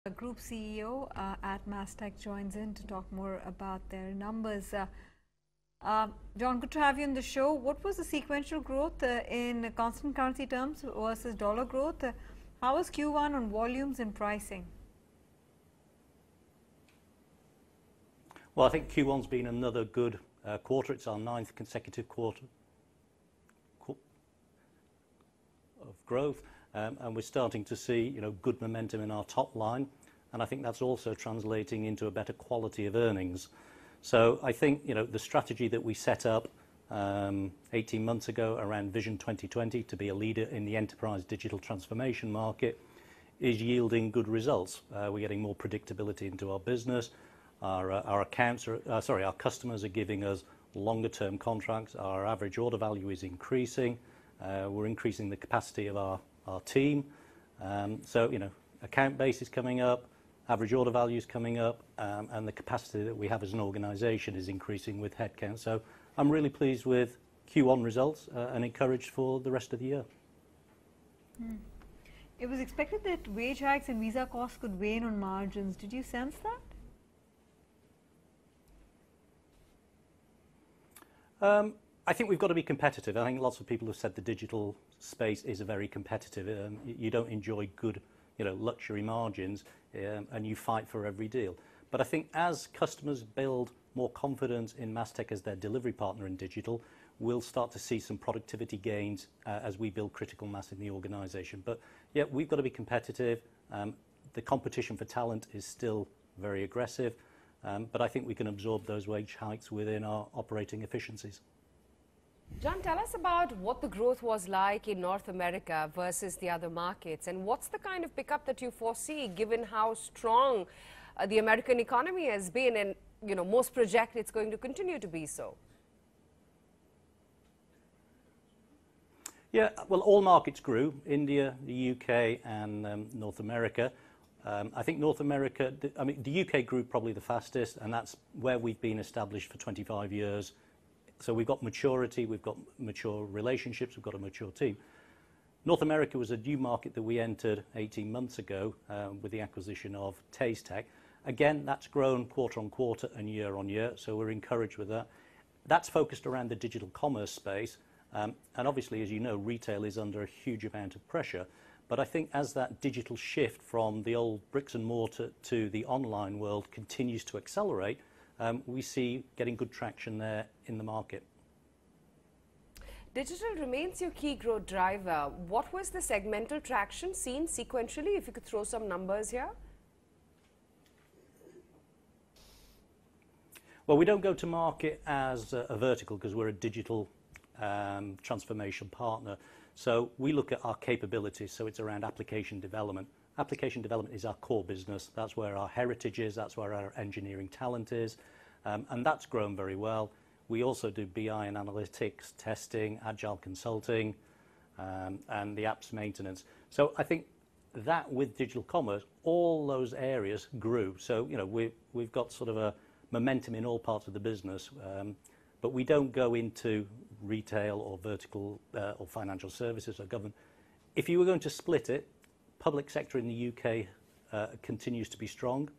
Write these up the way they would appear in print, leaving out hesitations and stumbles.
Group CEO at Mastek joins in to talk more about their numbers. John, good to have you on the show. What was the sequential growth in constant currency terms versus dollar growth? How was Q1 on volumes and pricing? Well, I think Q1's been another good quarter. It's our 9th consecutive quarter of growth, and we're starting to see, good momentum in our top line, and I think that's also translating into a better quality of earnings. So I think, the strategy that we set up 18 months ago around Vision 2020 to be a leader in the enterprise digital transformation market is yielding good results. We're getting more predictability into our business. Our customers are giving us longer term contracts. Our average order value is increasing. We're increasing the capacity of our team. Account base is coming up, average order value is coming up, and the capacity that we have as an organisation is increasing with headcount. So I'm really pleased with Q1 results and encouraged for the rest of the year. It was expected that wage hikes and visa costs could weigh in on margins. Did you sense that? I think we've got to be competitive. I think lots of people have said the digital space is a very competitive. You don't enjoy good, luxury margins, and you fight for every deal. But I think as customers build more confidence in Mastek as their delivery partner in digital, we'll start to see some productivity gains as we build critical mass in the organisation. But yeah, we've got to be competitive. The competition for talent is still very aggressive, but I think we can absorb those wage hikes within our operating efficiencies. John, tell us about what the growth was like in North America versus the other markets, and what's the kind of pickup that you foresee given how strong the American economy has been, and most project it's going to continue to be so. Yeah, well, all markets grew: India, the UK, and North America. I think North America, the UK grew probably the fastest, and that's where we've been established for 25 years. So we've got maturity, we've got mature relationships, we've got a mature team. North America was a new market that we entered 18 months ago with the acquisition of Mastek. Again, that's grown quarter on quarter and year on year, so we're encouraged with that. That's focused around the digital commerce space, and obviously, as you know, retail is under a huge amount of pressure. But I think as that digital shift from the old bricks and mortar to the online world continues to accelerate, we see getting good traction there in the market. Digital remains your key growth driver. What was the segmental traction seen sequentially, if you could throw some numbers here? Well, we don't go to market as a vertical because we're a digital transformation partner. So we look at our capabilities, so it's around application development. Application development is our core business. That's where our heritage is, that's where our engineering talent is, and that's grown very well. We also do BI and analytics, testing, agile consulting, and the apps maintenance. So I think that with digital commerce, all those areas grew. So, we've got sort of a momentum in all parts of the business, but we don't go into retail or vertical or financial services or government. If you were going to split it, public sector in the UK continues to be strong.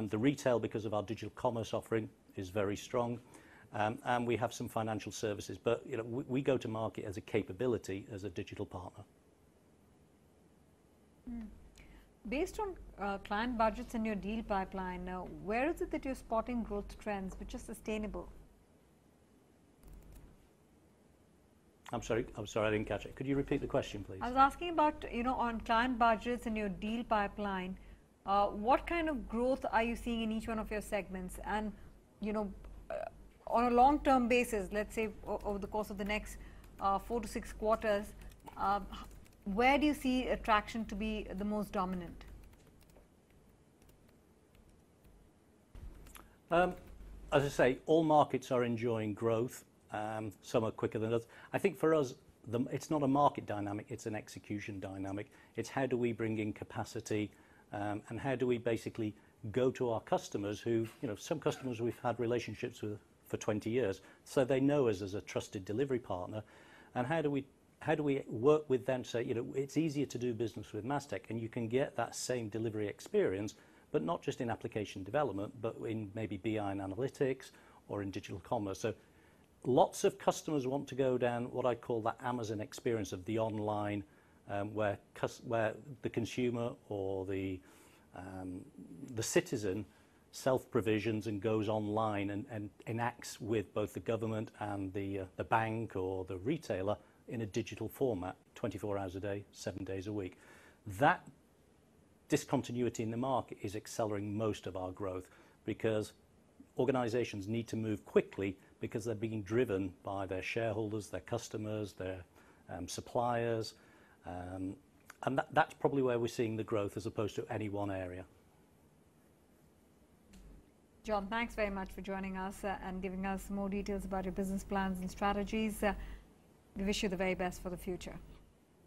The retail, because of our digital commerce offering, is very strong, and we have some financial services. But we go to market as a capability, as a digital partner. Based on client budgets and your deal pipeline, where is it that you're spotting growth trends which are sustainable? I'm sorry, I didn't catch it. Could you repeat the question, please? I was asking about, on client budgets and your deal pipeline, what kind of growth are you seeing in each one of your segments? And, on a long-term basis, let's say over the course of the next 4 to 6 quarters, where do you see traction to be the most dominant? As I say, all markets are enjoying growth. Some are quicker than others. I think for us, it's not a market dynamic, it's an execution dynamic. It's how do we bring in capacity, and how do we basically go to our customers who, some customers we've had relationships with for 20 years, so they know us as a trusted delivery partner, and how do we how do we work with them to say, you know, it's easier to do business with Mastek, and you can get that same delivery experience, but not just in application development, but in maybe BI and analytics or in digital commerce. So lots of customers want to go down what I call that Amazon experience of the online, where the consumer or the citizen self-provisions and goes online and enacts with both the government and the bank or the retailer in a digital format, 24 hours a day, 7 days a week. That discontinuity in the market is accelerating most of our growth, because organizations need to move quickly because they're being driven by their shareholders, their customers, their suppliers, and that's probably where we're seeing the growth as opposed to any one area. John, thanks very much for joining us and giving us more details about your business plans and strategies. We wish you the very best for the future.